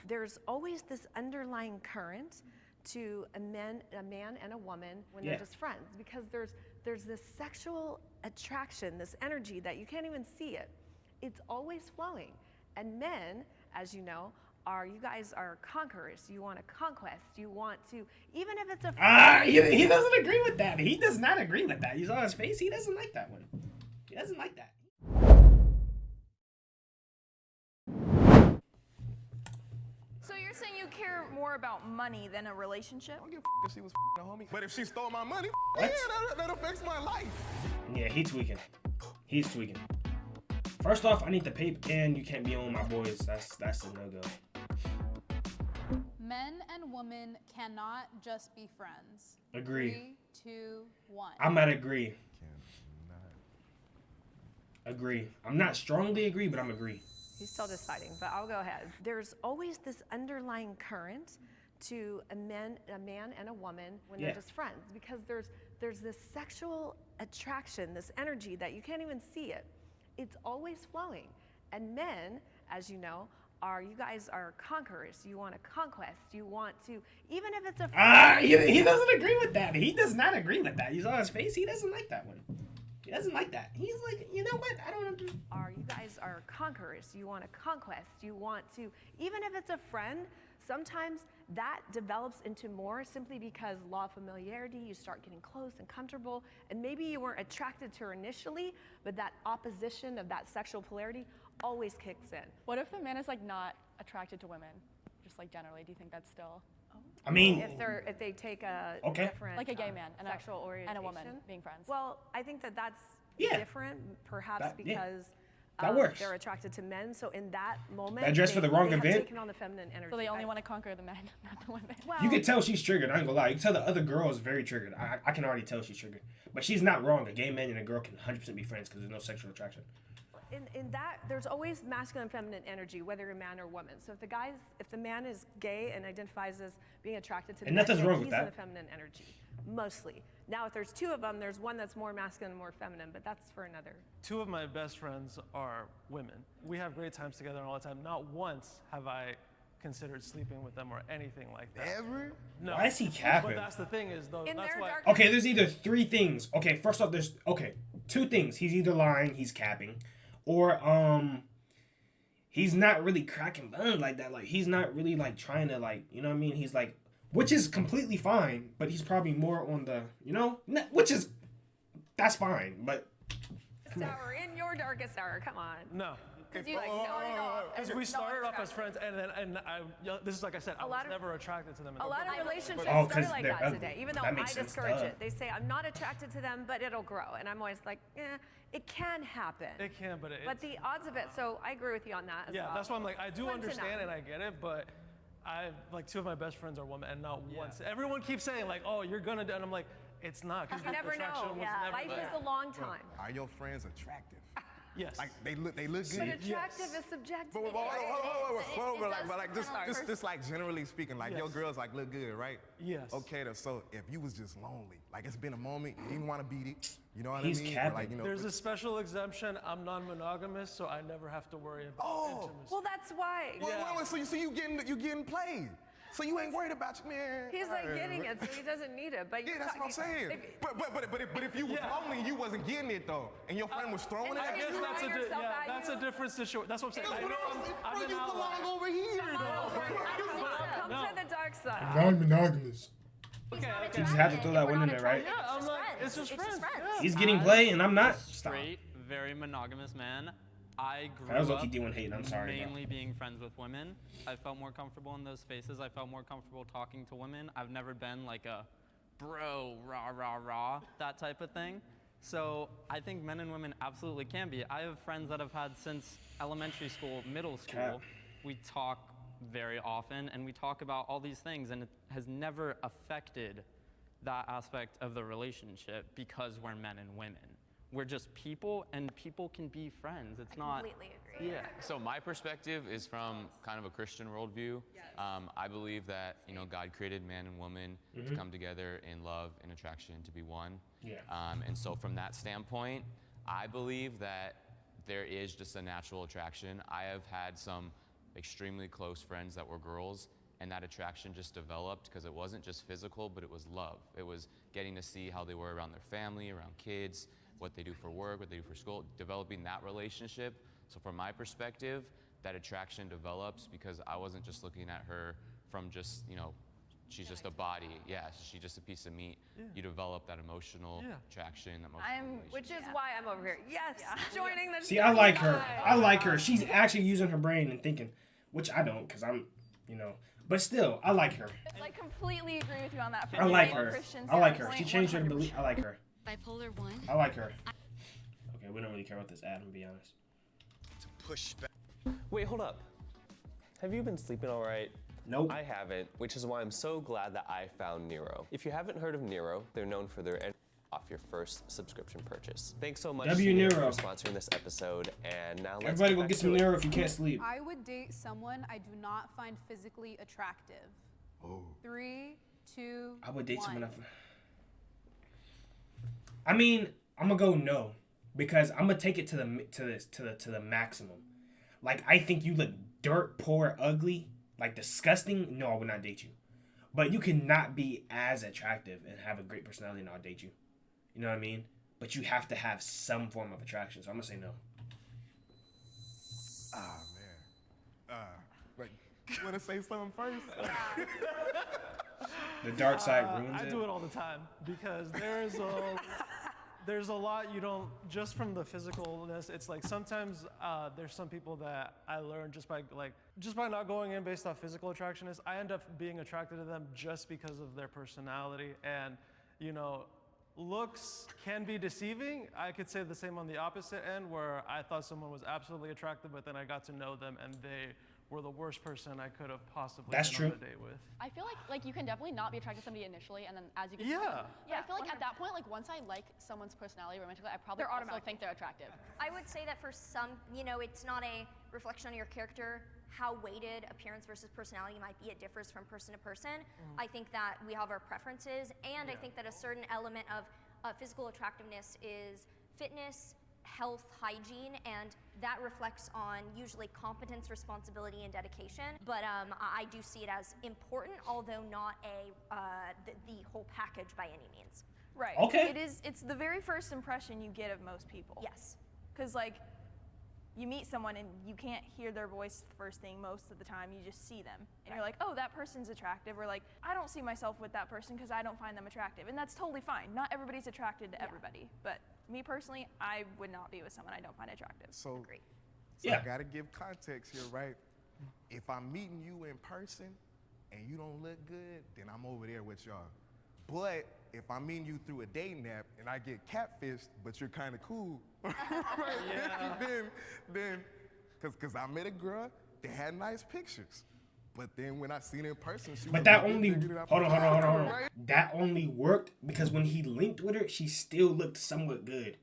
There's always this underlying current to a man and a woman when they're just friends, because there's this sexual attraction, this energy that you can't even see it. It's always flowing. And men, as you know, you guys are conquerors. You want a conquest. You want to, even if it's a... he doesn't agree with that. He does not agree with that. You saw his face. He doesn't like that one. He doesn't like that. So you're saying you care more about money than a relationship? I don't give a if she was a homie. But if she stole my money, What? yeah, that affects my life. Yeah, he's tweaking. He's tweaking. First off, I need the paper, and you can't be on my boys. That's a no-go. Men and women cannot just be friends. Agree. 3, 2, 1. I'm at agree. Agree. I'm not strongly agree, but I'm agree. He's still deciding, but I'll go ahead. There's always this underlying current to a man and a woman when they're just friends, because there's this sexual attraction, this energy that you can't even see it. It's always flowing. And men, as you know, you guys are conquerors. You want a conquest. You want to, even if it's a... he doesn't agree with that. He does not agree with that. You saw his face. He doesn't like that one. He doesn't like that. He's like, you know what? I don't understand. You guys are conquerors. You want a conquest. You want to, even if it's a friend, sometimes that develops into more simply because law of familiarity, you start getting close and comfortable, and maybe you weren't attracted to her initially, but that opposition of that sexual polarity always kicks in. What if the man is like not attracted to women? Just like generally, do you think that's still I mean, if they take a different like a gay man and sexual orientation and a woman being friends? Well, I think that's different, perhaps because that works. they're attracted to men. So in that moment, That dress for the wrong they event. have taken on the feminine energy. So they only want to conquer the men, not the women. Well, you can tell she's triggered. I ain't gonna lie. You can tell the other girl is very triggered. I can already tell she's triggered. But she's not wrong. A gay man and a girl can 100% be friends because there's no sexual attraction. in that, there's always masculine and feminine energy, whether you're a man or woman. So if the man is gay and identifies as being attracted to the And man, nothing's then wrong with he's in that. the feminine energy, mostly. Now, if there's two of them, there's one that's more masculine and more feminine, but that's for another. Two of my best friends are women. We have great times together all the time. Not once have I considered sleeping with them or anything like that. Ever? No. Why is he capping? But that's the thing is, though, In that's their why... dark- Okay, there's either three things. Okay, first off, there's two things. He's either lying, he's capping, or he's not really cracking buns like that. Like he's not really like trying to like, you know what I mean? He's like, which is completely fine, but he's probably more on the, that's fine, but Hour, in your darkest hour, come on. No. Because you started off Because we started off as friends, and this is like I said, I was never attracted to them. A lot of relationships Oh, 'cause started like they're that ugly. today, even though That I makes sense, discourage duh. it. They say, I'm not attracted to them, but it'll grow. And I'm always like, it can happen. It can, but But the odds of it, so I agree with you on that as well. that's why I'm like, I do Slim to understand none. and I get it, but two of my best friends are women, and not once. Everyone keeps saying like, oh, you're gonna do, and I'm like, it's not, because You never know. Life is a long time. Are your friends attractive? Yes. Like they look good. But attractive is subjective. But hold on, It but like does- just like generally speaking, like your Yes. girls like look good, right? Yes. Okay, so if you was just lonely, like it's been a moment, you didn't want to beat it, you know what He's I mean? Or capping. like, There's a special exemption. I'm non-monogamous, so I never have to worry about intimacy. Well, that's why. So you getting played. So you ain't worried about you, man. He's like getting it, so he doesn't need it. But Yeah, that's what I'm saying. But if you was lonely, you wasn't getting it though, and your friend was throwing it and at I you. guess you that's a that's a different situation. That's what I'm saying. I know I'm Bro, an you belong outlier. over here Come No. to the dark side. non-monogamous. Okay. You just have to throw that one in there, right? Yeah, I'm like, it's just friends. Yeah. He's getting play, and I'm not. Stop. Straight, very monogamous man. I grew That was up low-key doing hate. I'm sorry, bro. mainly being friends with women. I felt more comfortable in those spaces. I felt more comfortable talking to women. I've never been like a bro, rah, rah, rah, that type of thing. So I think men and women absolutely can be. I have friends that I've had since elementary school, middle school. Cap. We talk very often, and we talk about all these things, and it has never affected that aspect of the relationship because we're men and women. We're just people, and people can be friends. It's not. Completely agree. Yeah. So my perspective is from kind of a Christian worldview. I believe that God created man and woman to come together in love and attraction to be one. Yeah. And so from that standpoint, I believe that there is just a natural attraction. I have had some extremely close friends that were girls, and that attraction just developed because it wasn't just physical, but it was love. It was getting to see how they were around their family, around kids, what they do for work, what they do for school, developing that relationship. So from my perspective, that attraction develops because I wasn't just looking at her from just, you know, she's just a body. Yeah, she's just a piece of meat. You develop that emotional attraction, that emotional Which is relationship. why I'm over here. Yes, joining the See, I like her. I like her. She's actually using her brain and thinking, which I don't, because I'm, you know. But still, I like her. Like completely agree with you on that. I like From a her. Christian I like her. She standpoint, changed her 100%. belief. I like her. Bipolar 1. I like her. Okay, we don't really care about this ad, to be honest. Push back. Wait, hold up. Have you been sleeping all right? Nope. I haven't, which is why I'm so glad that I found Nero. If you haven't heard of Nero, they're known for their off your first subscription purchase. Thanks so much W to Nero for sponsoring this episode, and now let's Everybody go back get to some it. Nero if you can't sleep. I would date someone I do not find physically attractive. Oh. 3, 2, I would date 1. someone. I mean, I'm gonna go no, because I'm gonna take it to the maximum. Like, I think you look dirt poor, ugly, like disgusting. No, I would not date you. But you cannot be as attractive and have a great personality, and I'll date you. You know what I mean? But you have to have some form of attraction. So I'm gonna say no. Ah, man. Wait, you want to say something first? The dark side ruins I it. do it all the time because there's a lot you don't, just from the physicalness, it's like sometimes there's some people that I learned just by not going in based off physical attraction is I end up being attracted to them just because of their personality. And, you know, looks can be deceiving. I could say the same on the opposite end where I thought someone was absolutely attractive, but then I got to know them and they were the worst person I could have possibly That's been on true. a date with. I feel like you can definitely not be attracted to somebody initially, and then as you get to know them. Yeah, I feel like at that point, like once I like someone's personality romantically, I probably They're also automatic. think they're attractive. I would say that for some, you know, it's not a reflection on your character, how weighted appearance versus personality might be. It differs from person to person. I think that we have our preferences, and I think that a certain element of physical attractiveness is fitness, health, hygiene, and that reflects on usually competence, responsibility, and dedication. But I do see it as important, although not the whole package by any means. Right. Okay. It's the very first impression you get of most people. Yes. Because like, you meet someone and you can't hear their voice first thing most of the time. You just see them, and you're like, oh, that person's attractive. Or like, I don't see myself with that person because I don't find them attractive, and that's totally fine. Not everybody's attracted to everybody, but me personally, I would not be with someone I don't find attractive. So, Great. so Yeah. I gotta give context here, right? If I'm meeting you in person and you don't look good, then I'm over there with y'all. But if I'm meeting you through a dating app and I get catfished, but you're kind of cool, then, cause I met a girl that had nice pictures, but then when I seen her in person, she But was that a good only nigga that I hold on. Right? That only worked because when he linked with her, she still looked somewhat good.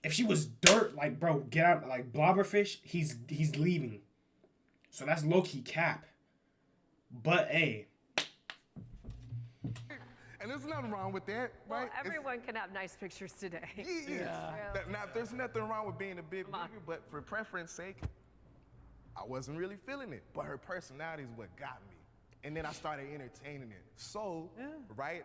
If she was dirt, like bro, get out, like blobberfish, he's leaving. So that's low key cap. But hey, And there's nothing wrong with that, Well, right? everyone can have nice pictures today. Now, there's nothing wrong with being a bit bigger, but for preference sake, I wasn't really feeling it. But her personality is what got me. And then I started entertaining it. So, right,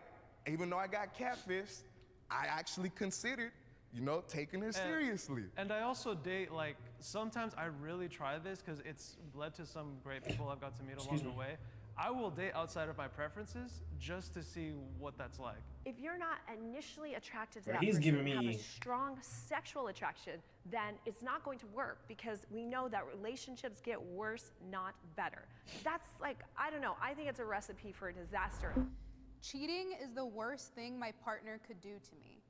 even though I got catfished, I actually considered, you know, taking her seriously. And I also date, like, sometimes I really try this because it's led to some great people I've got to meet along the way. I will date outside of my preferences just to see what that's like. If you're not initially attracted to Bro, that he's person giving and have me- a strong sexual attraction, then it's not going to work because we know that relationships get worse, not better. That's like, I don't know, I think it's a recipe for a disaster. Cheating is the worst thing my partner could do to me.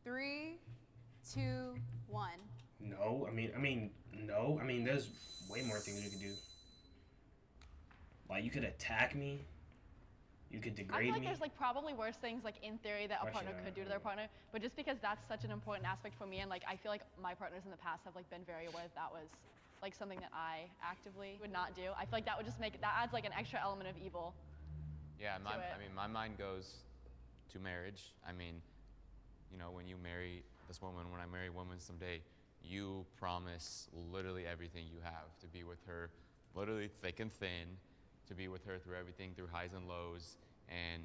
3, 2, 1. no. I mean, no. I mean, there's way more things you could do. Like you could attack me. You could I degrade feel like me. there's like probably worse things like in theory that a Actually, partner could do to their partner, but just because that's such an important aspect for me, and like I feel like my partners in the past have like been very aware that was like something that I actively would not do. I feel like that would just make that adds like an extra element of evil. Yeah, to it. I mean, my mind goes to marriage. I mean, you know, when you marry this woman, when I marry a woman someday, you promise literally everything you have to be with her literally thick and thin to be with her through everything, through highs and lows. And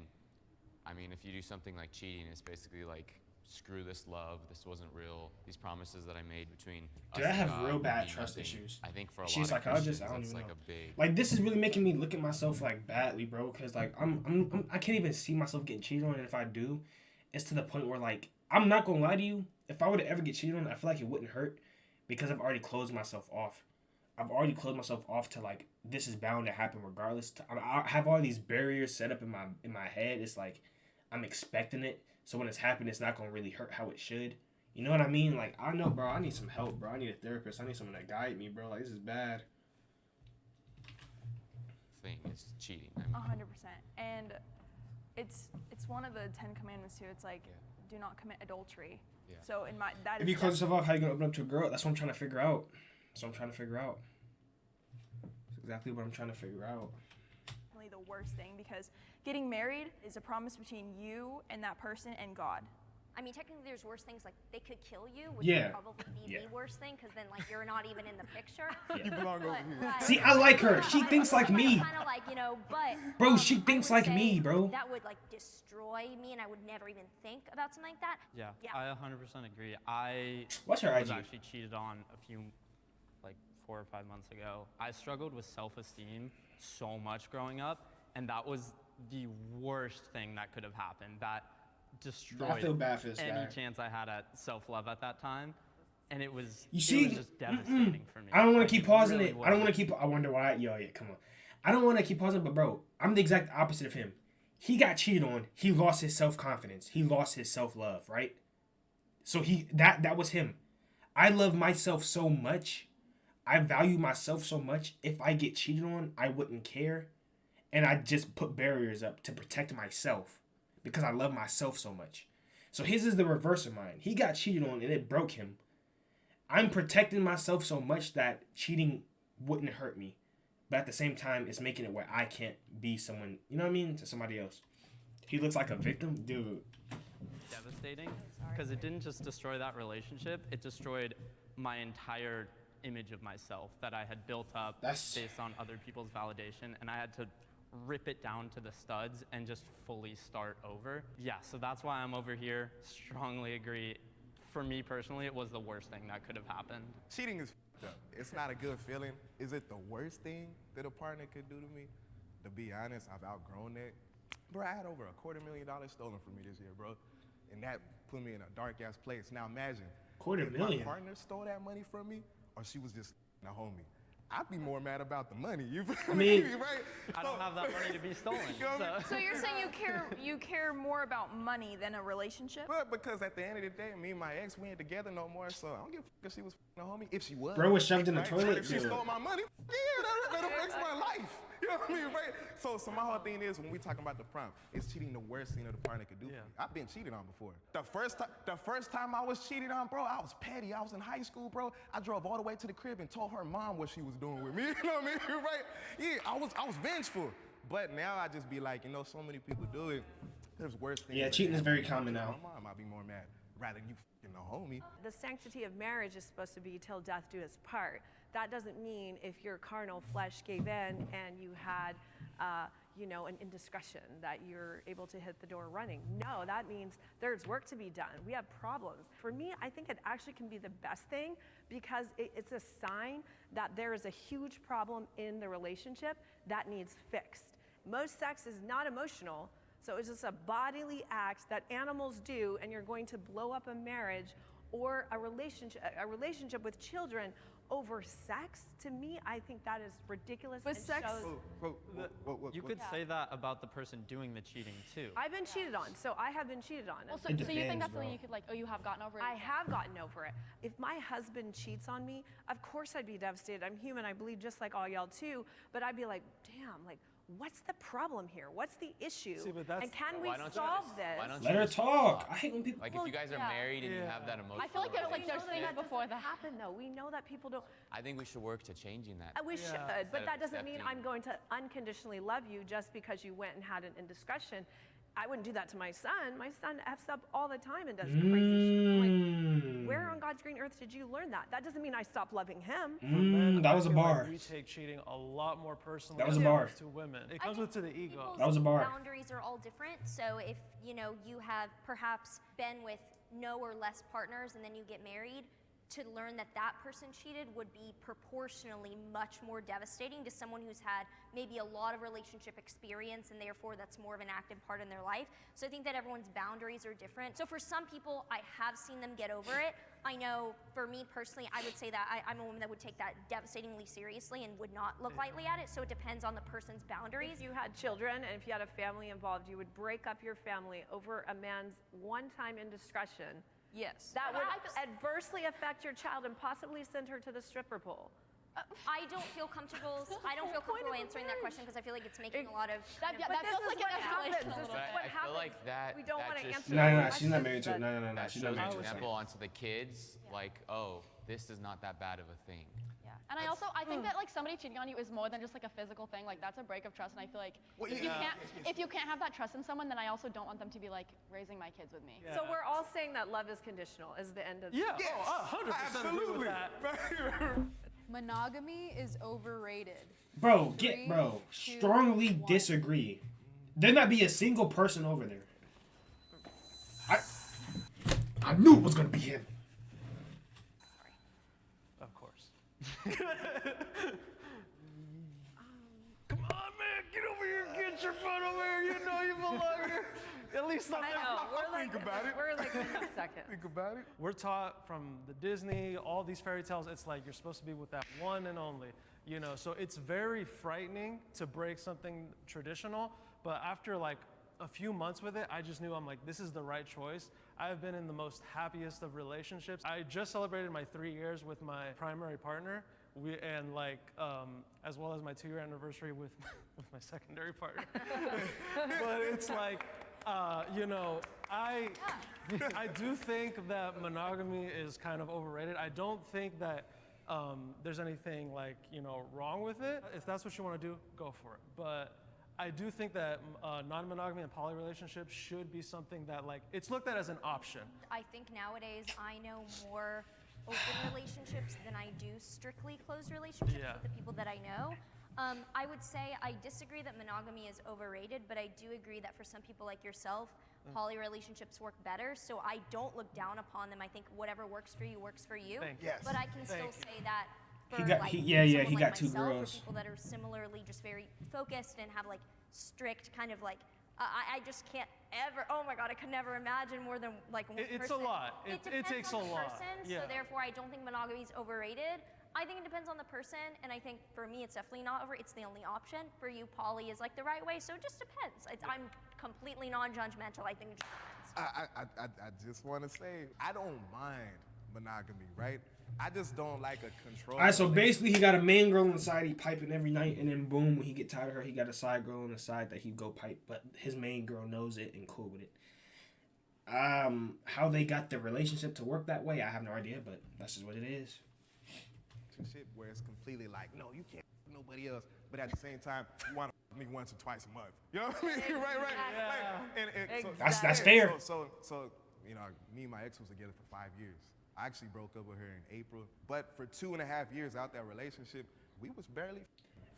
I mean, if you do something like cheating, it's basically like, screw this love, this wasn't real, these promises that I made between us Dude, I have and God real bad mean trust nothing. issues. I think for a She's lot of like, Christians, I don't that's even like know. a big... Like, this is really making me look at myself like badly, bro. Cause like I can't even see myself getting cheated on, and if I do, it's to the point where like I'm not gonna lie to you. If I were to ever get cheated on, I feel like it wouldn't hurt because I've already closed myself off. I've already closed myself off to like this is bound to happen regardless. I have all these barriers set up in my head. It's like I'm expecting it, so when it's happening, it's not gonna really hurt how it should. You know what I mean? Like, I know, bro, I need some help, bro. I need a therapist. I need someone to guide me, bro. Like, this is bad. thing is cheating. I mean, 100%. And it's one of the 10 Commandments too. It's like, do not commit adultery. Yeah. So in my that If is you close yourself off, how you gonna open up to a girl? That's what I'm trying to figure out. That's what I'm trying to figure out. That's exactly what I'm trying to figure out. definitely the worst thing because getting married is a promise between you and that person and God. I mean, technically, there's worse things like they could kill you, which Yeah. would probably be the worst thing because then like you're not even in the picture. You belong over here. See, I like her. She thinks like me. Kind of like, you know, but Bro, she I thinks would like say me, bro. That would like destroy me, and I would never even think about something like that. Yeah, Yeah. I 100% agree. I What's her was IG? actually cheated on a few, like 4 or 5 months ago. I struggled with self-esteem so much growing up, and that was the worst thing that could have happened. That destroyed I feel bad for this any guy. chance I had at self-love at that time, and it was You see, it was just devastating for me. I don't want Like, to keep pausing really it. I don't want was. to keep. I wonder why. Yo, yeah, come on. I don't want to keep pausing, but bro, I'm the exact opposite of him. He got cheated on. He lost his self-confidence. He lost his self-love, right? So that was him. I love myself so much. I value myself so much. If I get cheated on, I wouldn't care. And I just put barriers up to protect myself because I love myself so much. So his is the reverse of mine. He got cheated on and it broke him. I'm protecting myself so much that cheating wouldn't hurt me. But at the same time, it's making it where I can't be someone, you know what I mean, to somebody else. He looks like a victim. Dude. Devastating because it didn't just destroy that relationship, it destroyed my entire image of myself that I had built up based on other people's validation, and I had to rip it down to the studs and just fully start over. Yeah, so that's why I'm over here. Strongly agree. For me personally, it was the worst thing that could have happened. Cheating is f***ed up. It's not a good feeling. Is it the worst thing that a partner could do to me? To be honest, I've outgrown that. Bro, I had over $250,000 stolen from me this year, bro. And that put me in a dark ass place. Now imagine, if my $250,000. partner stole that money from me, or she was just a homie, I'd be more mad about the money. You feel I mean, me, right? I don't have that money to be stolen. You know what I mean? So you're saying you care more about money than a relationship? But because at the end of the day, me and my ex, we ain't together no more, so I don't give a f- if she was a homie. If she was. Bro was shoved in the right? toilet, If she dude. stole my money, yeah, that affects my life. You know what I mean, right? So my whole thing is, when we talking about the prompt, is cheating the worst thing that a partner could do for me? I've been cheated on before. The first time I was cheated on, bro, I was petty. I was in high school, bro. I drove all the way to the crib and told her mom what she was doing with me. You know what I mean, right? Yeah, I was vengeful. But now I just be like, you know, so many people do it. There's worse things. Yeah, that cheating is happen. very common now. My mom, I'd be more mad rather than you f***ing a homie. The sanctity of marriage is supposed to be till death do us part. That doesn't mean if your carnal flesh gave in and you had, you know, an indiscretion that you're able to hit the door running. No, that means there's work to be done. We have problems. For me, I think it actually can be the best thing because it's a sign that there is a huge problem in the relationship that needs fixed. Most sex is not emotional, so it's just a bodily act that animals do, and you're going to blow up a marriage or a relationship with children over sex. To me, I think that is ridiculous. But and sex- shows- You could say that about the person doing the cheating too. I've been cheated on, so I have been cheated on. Well, so, It so you think depends, that's something bro. you could like, oh, you have gotten over it? I have gotten over it. If my husband cheats on me, of course I'd be devastated. I'm human, I bleed just like all y'all too, but I'd be like, damn, like, what's the problem here? What's the issue? See, but that's- and can we Why don't you solve just- this? why don't Let you her just talk. talk? I hate when people. Like, Well, if you guys are yeah. married and you have that emotional I feel like there's relationship, there's things that before doesn't that. happen though. We know that people don't. I think we should work to changing that. We should, Instead but of that doesn't mean accepting- I'm going to unconditionally love you just because you went and had an indiscretion. I wouldn't do that to my son. My son F's up all the time and does crazy shit. I'm like, where on God's green earth did you learn that? That doesn't mean I stopped loving him. That was a feel bar. Like we take cheating a lot more personally. That was a than it bar. does to women. It comes with to the ego. People's That was a bar. boundaries are all different. So if you have perhaps been with no or less partners and then you get married, to learn that that person cheated would be proportionally much more devastating to someone who's had maybe a lot of relationship experience and therefore that's more of an active part in their life. So I think that everyone's boundaries are different. So for some people, I have seen them get over it. I know for me personally, I would say that I'm a woman that would take that devastatingly seriously and would not look lightly at it. So it depends on the person's boundaries. If you had children and if you had a family involved, you would break up your family over a man's one-time indiscretion. Yes. That would adversely affect your child and possibly send her to the stripper pole. I don't feel comfortable answering that question because I feel like it's making a lot of. That But this feels is like what an happens. escalation. This is But what I happens. feel like that. We don't that want to just answer No, that no, question, she's not married to but- it. No, that she's shows not an married to example it. onto the kids, like, oh, this is not that bad of a thing. And I think that like somebody cheating on you is more than just like a physical thing. Like that's a break of trust. And I feel like Well, if yeah. you can't have that trust in someone, then I also don't want them to be like raising my kids with me. So we're all saying that love is conditional is the end of the Yeah, Yes, 100% agree with that. Monogamy is overrated. Bro, Three, bro, two, strongly one. disagree. There not be a single person over there. I knew it was gonna be him. Of course. Come on, man, get over here, get your foot over here. You know you belong here. At least I know. We're like, Think about it. we're like in a second. Think about it. We're taught from the Disney, all these fairy tales, it's like you're supposed to be with that one and only, so it's very frightening to break something traditional, but after like a few months with it, I just knew I'm like, this is the right choice. I've been in the most happiest of relationships. I just celebrated my 3 years with my primary partner, as well as my 2-year anniversary with my secondary partner. But it's like, I do think that monogamy is kind of overrated. I don't think that there's anything wrong with it. If that's what you want to do, go for it. But I do think that non-monogamy and poly relationships should be something that it's looked at as an option. I think nowadays I know more open relationships than I do strictly closed relationships with the people that I know. I would say I disagree that monogamy is overrated, but I do agree that for some people like yourself, poly relationships work better. So I don't look down upon them. I think whatever works for you works for you. Thank you. Yes. But I can still say that for He got- like he someone like got two myself, girls. or people that are similarly just very focused and have strict kind of I just can't ever. Oh my God, I could never imagine more than one It's person. a lot. It depends takes on a the lot. person, Yeah. so therefore I don't think monogamy is overrated. I think it depends on the person, and I think for me it's definitely not over. It's the only option. For you, poly is the right way. So it just depends. I'm completely non-judgmental. I think it just depends. I just want to say, I don't mind monogamy, right? I just don't like a control. All right, so basically he got a main girl on the side he piping every night, and then boom, when he get tired of her, he got a side girl on the side that he go pipe, but his main girl knows it and cool with it. How they got the relationship to work that way, I have no idea, but that's just what it is. Shit where it's completely no, you can't nobody else. But at the same time, you want to me once or twice a month. You know what I mean? Right. Exactly. So That's fair. So me and my ex was together for 5 years. I actually broke up with her in April. But for 2.5 years out that relationship, we was barely.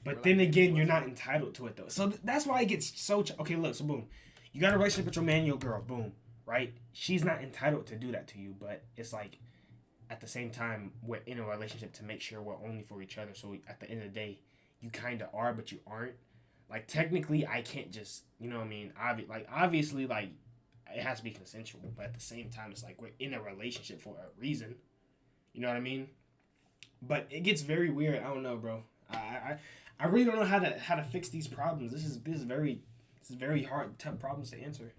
But then again, you're not entitled to it though. So that's why it gets so. Okay, look. So boom, you got a relationship with your man, your girl. Boom, right? She's not entitled to do that to you, but it's at the same time, we're in a relationship to make sure we're only for each other. So at the end of the day, you kind of are, but you aren't. Technically, I can't just, you know what I mean? Obviously, it has to be consensual, but at the same time, it's we're in a relationship for a reason. You know what I mean? But it gets very weird. I don't know, bro. I really don't know how to fix these problems. This is very hard, tough problems to answer.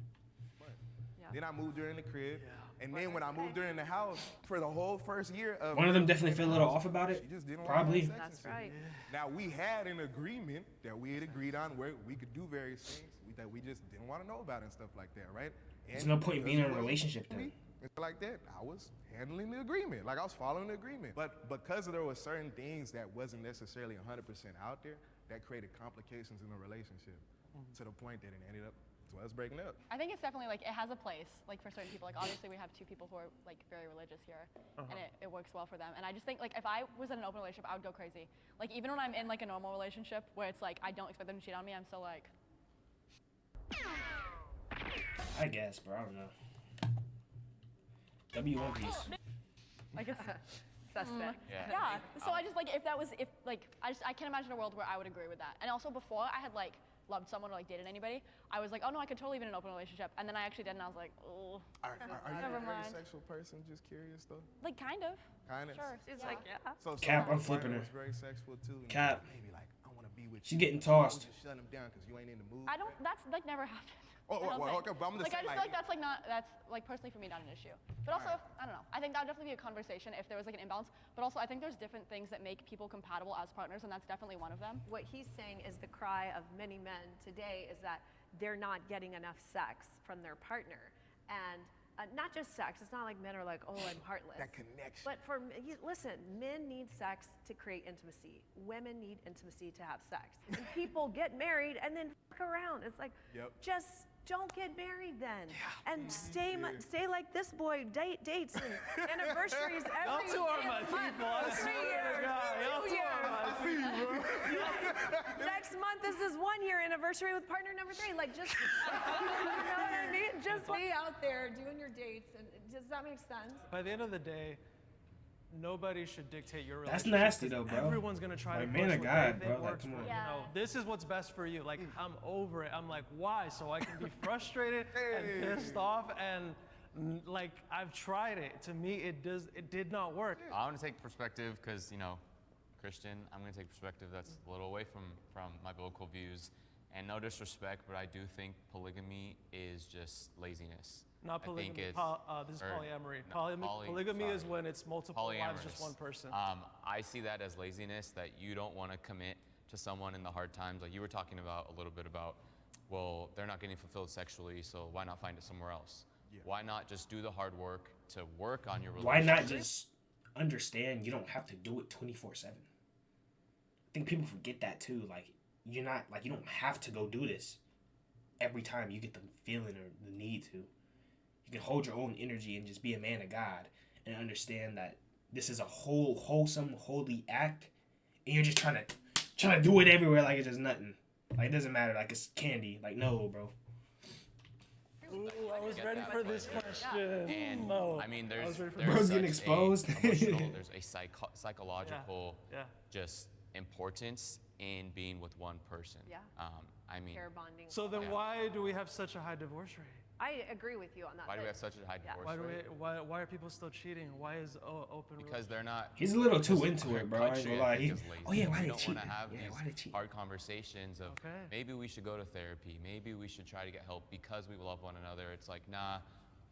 Then I moved her in the crib. And then when I moved her in the house, for the whole first year of One of them definitely feel a little off about it. she just didn't Probably. want to have sex That's with me. right. Now we had an agreement that we had agreed on where we could do various things that we just didn't want to know about and stuff like that, right? There's no point in being in a because it relationship wasn't then. me, and like that, I was handling the agreement, I was following the agreement. But because there were certain things that wasn't necessarily 100% out there, that created complications in the relationship to the point that it ended up That's why it's breaking up. I think it's definitely like it has a place, like for certain people. Like obviously we have two people who are like very religious here, and it works well for them. And I just think like if I was in an open relationship, I would go crazy. Like even when I'm in like a normal relationship where it's like I don't expect them to cheat on me, I'm still like. I guess, bro. I don't know. W1 piece. Like it's. Suspect. Yeah. So I just like if I can't imagine a world where I would agree with that. And also before I had like loved someone or like dated anybody, I was like, oh no, I could totally be in an open relationship. And then I actually did, and I was like, oh. Are you Never a very mind. sexual person? Just curious though. Like kind of. Kind of. Sure. She's like, yeah. So Cap, your I'm flipping partner her. was very sexual too. And Cap. Maybe like I want to be with She's you. getting tossed. You just shut him down because you ain't in the mood. I don't. That's like never happened. Oh, I don't well, think. okay, but I'm just like I saying, just like- feel like that's like personally for me not an issue. But also, I don't know. I think that would definitely be a conversation if there was like an imbalance. But also, I think there's different things that make people compatible as partners, and that's definitely one of them. What he's saying is the cry of many men today is that they're not getting enough sex from their partner. And not just sex. It's not like men are like, oh, I'm heartless. That connection. But listen, men need sex to create intimacy. Women need intimacy to have sex. And people get married and then fuck around. It's like, just don't get married then. And stay like this boy, dates and anniversaries every Y'all two are my month. people, I 3 swear to years, God. Y'all 2 two are years. my people. Next month is his 1 year anniversary with partner number 3. Like just, you know what I mean? Just be out there doing your dates. And does that make sense? By the end of the day, nobody should dictate your That's relationship. nasty, though, 'cause bro. Everyone's gonna try Like, to man push of what God, they think bro, like, works come for on. you know, this is what's best for you. Like I'm over it. I'm like, why? So I can be frustrated and pissed off and like I've tried it. To me, it did not work. I want to take perspective because, you know, Christian, I'm going to take perspective that's a little away from my biblical views. And no disrespect, but I do think polygamy is just laziness. Not I polygamy. think it's, This is or- polyamory. no, Polygamy is sorry. when it's multiple wives, just Polyamorous. one person. I see that as laziness, that you don't want to commit to someone in the hard times. Like you were talking about a little bit about, well, they're not getting fulfilled sexually, so why not find it somewhere else? Why not just do the hard work to work on your Why relationship? not just understand you don't have to do it 24/7? I think people forget that too. Like you don't have to go do this every time you get the feeling or the need to. You can hold your own energy and just be a man of God and understand that this is a wholesome, holy act, and you're just trying to do it everywhere like it's just nothing. Like it doesn't matter. Like it's candy. Like no, bro. Ooh, I was get ready that, for but- this question. And No. I mean, I there's was ready for Bro's such getting exposed. emotional, there's a psychological Yeah. just importance in being with one person. Yeah. I mean, Care bonding. So then Yeah. why do we have such a high divorce rate? I agree with you on that. why do we but- have such a high divorce Why do rate? why are people still cheating? Why is open Because they're not. He's a little too because into it, bro. I ain't country, gonna lie. think, He- is lazy. oh yeah, why we they don't cheat? want to have Yeah, these why they cheat? hard conversations of Okay. maybe we should go to therapy. Maybe we should try to get help because we love one another. It's like, nah,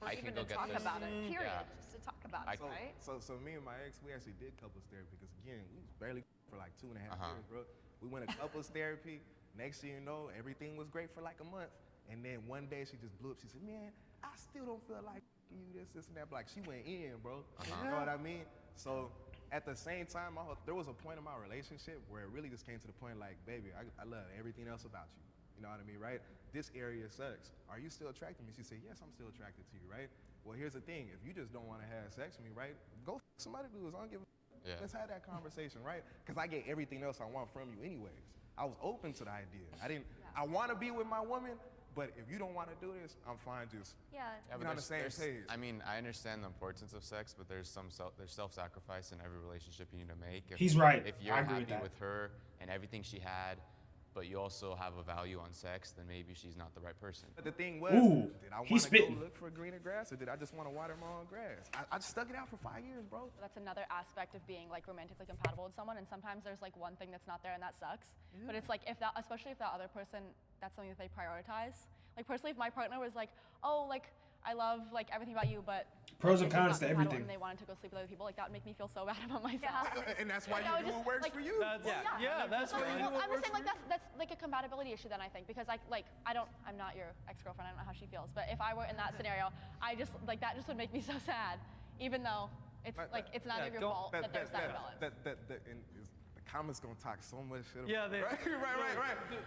Or I even can go to get talk this. about it, period. Yeah. Just to talk about I- it, right? So me and my ex, we actually did couples therapy because again, we was barely for like 2.5 Uh-huh. years, bro. We went to couples therapy. Next thing you know, everything was great for like a month, and then one day she just blew up. She said, "Man, I still don't feel like you this and that." But like she went in, bro. You know what I mean? So at the same time, there was a point in my relationship where it really just came to the point like, baby, I love everything else about you. You know what I mean, right? This area sucks. Are you still attracted to me? She said, yes, I'm still attracted to you, right? Well, here's the thing. If you just don't want to have sex with me, right? Go somebody do this. I don't give a Yeah. Let's have that conversation, right? Because I get everything else I want from you anyways. I was open to the idea. I want to be with my woman, but if you don't want to do this, I'm fine just Yeah. Yeah, being on the same page. I mean, I understand the importance of sex, but there's self-sacrifice in every relationship you need to make. If, He's right. If you're I agree happy with that. her and everything she had, but you also have a value on sex, then maybe she's not the right person. But the thing was, Ooh, did I he's want to go spitting. look for greener grass, or did I just want to water my own grass? I just stuck it out for 5 years, bro. That's another aspect of being like romantically compatible with someone, and sometimes there's like one thing that's not there and that sucks. But it's like especially if that other person, that's something that they prioritize. Like personally, if my partner was like, oh, like I love like everything about you, but Pros and this is cons not to compatible, everything. And they wanted to go sleep with other people, like that would make me feel so bad about myself. And that's why Like, you I would do just, what works like, for you. That's, that's what you do. Well, What I'm works just saying for like that's like a compatibility issue then I think because I'm not your ex-girlfriend, I don't know how she feels, but if I were in that scenario, I just like that just would make me so sad, even though it's like it's neither of your fault that there's that imbalance. And the comments gonna talk so much shit about Yeah, me. Right.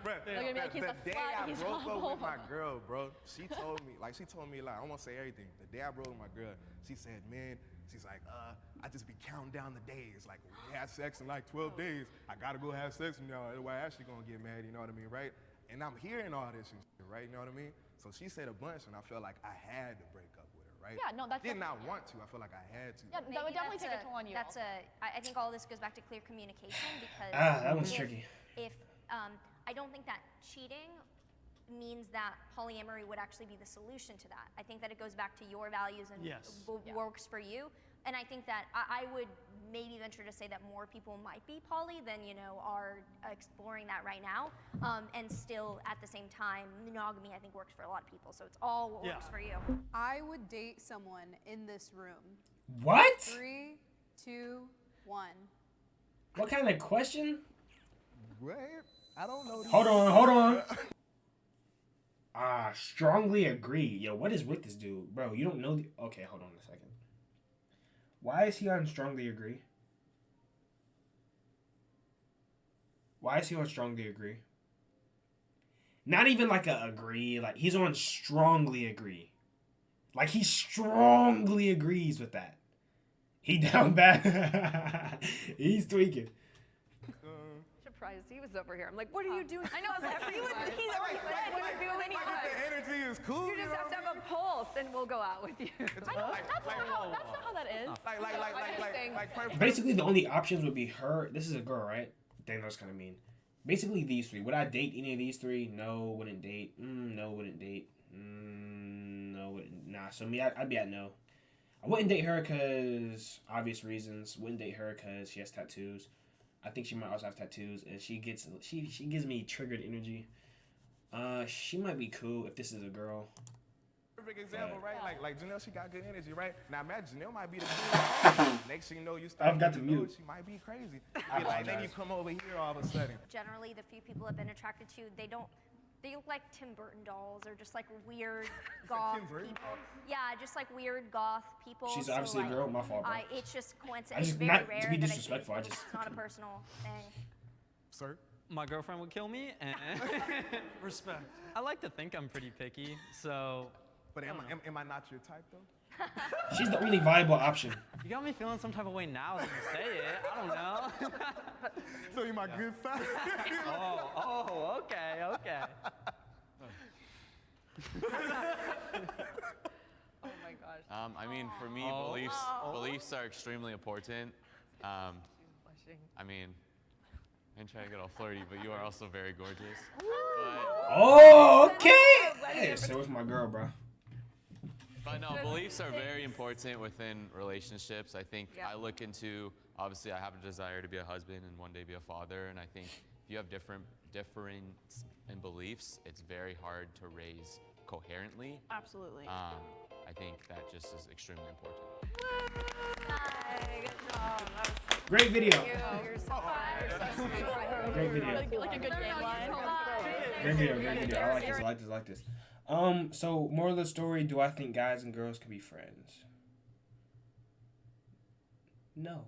Bro, They're gonna be like, he's a the day slut, I he's broke up horrible. with my girl, bro, she told me, like, I won't say everything. The day I broke with my girl, she said, man, she's like, I just be counting down the days. Like, we had sex in like 12 days. I gotta go have sex with y'all. Otherwise, Ashley gonna get mad, you know what I mean, right? And I'm hearing all this and shit, right? You know what I mean? So she said a bunch, and I felt like I had to break up with her, right? Yeah, no, that's Did not definitely- want to. I felt like I had to. Yeah, that would Maybe definitely that's take a toll on you. That's I think all this goes back to clear communication because That one's if, tricky. If I don't think that cheating means that polyamory would actually be the solution to that. I think that it goes back to your values and Yes. what works for you. And I think that I would maybe venture to say that more people might be poly than are exploring that right now. And still at the same time, monogamy I think works for a lot of people. So it's all what works for you. I would date someone in this room. What? 3, 2, 1. What kind of question? Right? I don't know. Hold on. Strongly agree. Yo, what is with this dude? Bro, you don't know the... Okay, hold on a second. Why is he on strongly agree? Why is he on strongly agree? Not even like a agree. Like, he's on strongly agree. Like, he strongly agrees with that. He down bad. He's tweaking. Surprised he was over here. I'm like, what are you doing? I know, it's everywhere. He's already said What are you doing? The energy is cool. You just have to have a pulse, and we'll go out with you. That's not how that is. Like perfect. Basically, the only options would be her. This is a girl, right? Dang, that's kind of mean. Basically, these three. Would I date any of these three? No, wouldn't date. No, wouldn't date. No, wouldn't. Nah, so me, I'd be at no. I wouldn't date her because obvious reasons. Wouldn't date her because she has tattoos. I think she might also have tattoos, and she gives me triggered energy. She might be cool if this is a girl. Perfect example, right? Like Janelle, she got good energy, right? Now imagine Janelle might be the dude. Next thing you know, you start. I've got to getting know mute. She might be crazy. I Be like, then you apologize. come over here all of a sudden. Generally, the few people I've been attracted to, they look like Tim Burton dolls or just like weird goth Tim Burton people. Yeah, just like weird goth people. She's So, obviously a like, girl. My fault, bro. It's just I coincidence. just- It's very not to rare be that I see disrespectful, I people. just- It's not a personal thing. Sir? My girlfriend would kill me, and Respect. I like to think I'm pretty picky, so But am I not your type though? She's the only viable option. you got me feeling some type of way now that you say it. I don't know. So you my good side? Okay. Oh my gosh. I mean, for me, beliefs are extremely important. Blushing. I mean, I ain't trying to get all flirty, but you are also very gorgeous. Oh, okay. Hey, so with my girl, bro. But no, beliefs are very important within relationships. I think Yeah. I look into, obviously I have a desire to be a husband and one day be a father, and I think if you have different in beliefs, it's very hard to raise coherently. Absolutely. I think that just is extremely important. Hi, good job. That was Great video. You're so fun. Great video. Like a good game line. Great video. I like this. So moral of the story, do I think guys and girls can be friends? No.